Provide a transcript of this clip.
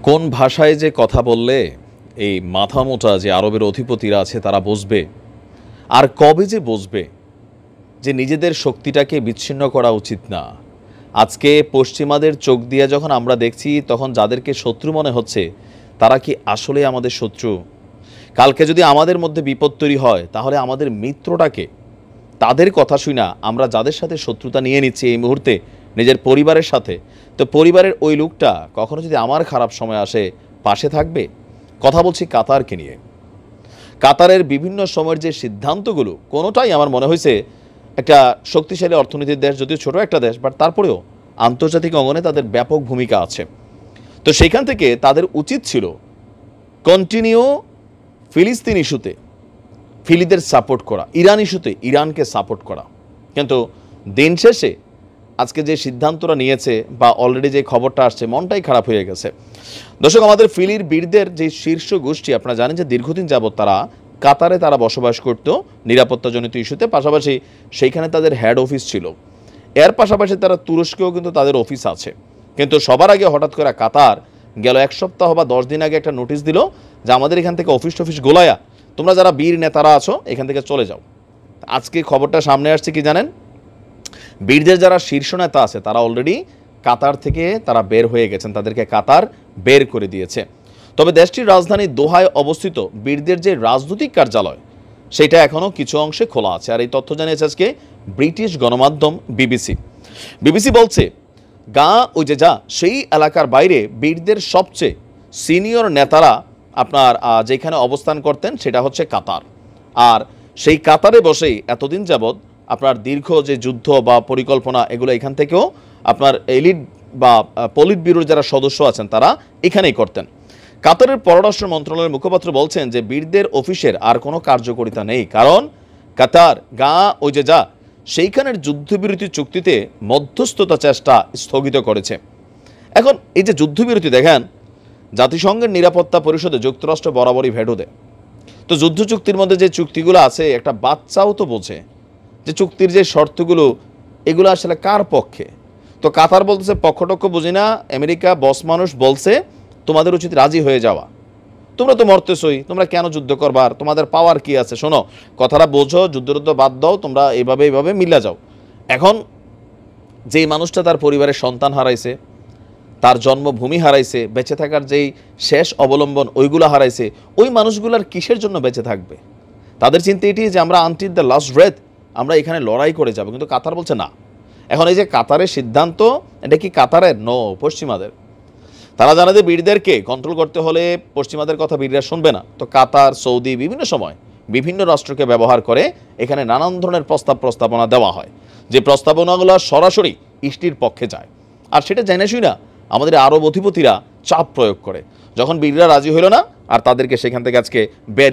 কোন ভাষায় যে কথা বললে এই মাথামোটা যে আরবের অধিপতিরা আছে তারা বুঝবে, আর কবে যে বুঝবে যে নিজেদের শক্তিটাকে বিচ্ছিন্ন করা উচিত না। আজকে পশ্চিমাদের চোখ দিয়ে যখন আমরা দেখছি, তখন যাদেরকে শত্রু মনে হচ্ছে তারা কি আসলে আমাদের শত্রু? কালকে যদি আমাদের মধ্যে বিপদ তৈরি হয়, তাহলে আমাদের মিত্রটাকে, তাদের কথা শুনা আমরা যাদের সাথে শত্রুতা নিয়ে নিচ্ছি এই মুহূর্তে নিজের পরিবারের সাথে, তো পরিবারের ওই লোকটা কখনো যদি আমার খারাপ সময় আসে পাশে থাকবে? কথা বলছি কাতারকে নিয়ে। কাতারের বিভিন্ন সময়ের যে সিদ্ধান্তগুলো, কোনোটাই আমার মনে হয়েছে একটা শক্তিশালী অর্থনীতির দেশ, যদিও ছোট একটা দেশ, বাট তারপরেও আন্তর্জাতিক অঙ্গনে তাদের ব্যাপক ভূমিকা আছে। তো সেইখান থেকে তাদের উচিত ছিল কন্টিনিউ ফিলিস্তিন ইস্যুতে ফিলিদের সাপোর্ট করা, ইরান ইস্যুতে ইরানকে সাপোর্ট করা। কিন্তু দিন শেষে আজকে যে সিদ্ধান্তটা নিয়েছে বা অলরেডি যে খবরটা আসছে, মনটাই খারাপ হয়ে গেছে। দর্শক, আমাদের ফিলির বীরদের যে শীর্ষ গোষ্ঠী, আপনারা জানেন যে দীর্ঘদিন যাবৎ তারা কাতারে তারা বসবাস করত নিরাপত্তাজনিত ইস্যুতে, পাশাপাশি সেইখানে তাদের হেড অফিস ছিল। এর পাশাপাশি তারা তুরস্কেও কিন্তু তাদের অফিস আছে। কিন্তু সবার আগে হঠাৎ করে কাতার গেল এক সপ্তাহ বা 10 দিন আগে একটা নোটিশ দিল যে আমাদের এখান থেকে অফিস গোলায়া, তোমরা যারা বীর নেতারা আছো এখান থেকে চলে যাও। আজকে খবরটা সামনে আসছে কি জানেন? বীরদের যারা শীর্ষ নেতা আছে তারা অলরেডি কাতার থেকে তারা বের হয়ে গেছেন, তাদেরকে কাতার বের করে দিয়েছে। তবে দেশটির রাজধানী দোহায় অবস্থিত বীরদের যে রাজনৈতিক কার্যালয়, সেটা এখনও কিছু অংশে খোলা আছে। আর এই তথ্য জানিয়েছে আজকে ব্রিটিশ গণমাধ্যম বিবিসি বলছে, ওই যে সেই এলাকার বাইরে বীরদের সবচেয়ে সিনিয়র নেতারা আপনার যেখানে অবস্থান করতেন সেটা হচ্ছে কাতার। আর সেই কাতারে বসেই এতদিন যাবৎ আপনার দীর্ঘ যে যুদ্ধ বা পরিকল্পনা, এগুলো এখান থেকেও আপনার এলিট বা পলিট ব্যুরোর যারা সদস্য আছেন তারা এখানেই করতেন। কাতারের পররাষ্ট্র মন্ত্রণালয়ের মুখপাত্র বলছেন যে বীরদের অফিসের আর কোনো কার্যকারিতা নেই, কারণ কাতার ওই যে সেইখানের যুদ্ধবিরতি চুক্তিতে মধ্যস্থতা চেষ্টা স্থগিত করেছে। এখন এই যে যুদ্ধবিরতি দেখেন, জাতিসংঘের নিরাপত্তা পরিষদে যুক্তরাষ্ট্র বরাবরই ভেটো দেয়। তো যুদ্ধ চুক্তির মধ্যে যে চুক্তিগুলো আছে, একটা বাচ্চাও তো বোঝে যে চুক্তির যে শর্তগুলো এগুলো আসলে কার পক্ষে। তো কাতার বলতেছে পক্ষটক্ষ বুঝি না, আমেরিকা বস মানুষ বলছে তোমাদের উচিত রাজি হয়ে যাওয়া, তোমরা তো মরতেছই, তোমরা কেন যুদ্ধ করবার, তোমাদের পাওয়ার কি আছে, শোনো কথাটা বোঝো, যুদ্ধ বাদ দাও, তোমরা এইভাবে মিলা যাও। এখন যেই মানুষটা তার পরিবারের সন্তান হারাইছে, তার জন্মভূমি হারাইছে, বেঁচে থাকার যেই শেষ অবলম্বন ওইগুলো হারাইছে, ওই মানুষগুলার কিসের জন্য বেঁচে থাকবে? তাদের চিন্তা এটি যে আমরা আনটিল দ্য লাস্ট ব্রেথ আমরা এখানে লড়াই করে যাব। কিন্তু কাতার বলছে না। এখন এই যে কাতারের সিদ্ধান্ত, এটা কি কাতারের? নো, পশ্চিমাদের। তারা জানে যে বীরদেরকে কন্ট্রোল করতে হলে পশ্চিমাদের কথা বীররা শুনবে না। তো কাতার, সৌদি বিভিন্ন সময় বিভিন্ন রাষ্ট্রকে ব্যবহার করে এখানে নানান ধরনের প্রস্তাবনা দেওয়া হয়, যে প্রস্তাবনাগুলো সরাসরি ইষ্টির পক্ষে যায়। আর সেটা জানে শুই না আমাদের আরব অধিপতিরা চাপ প্রয়োগ করে। যখন বীররা রাজি হইল না, আর তাদেরকে সেখান থেকে আজকে বের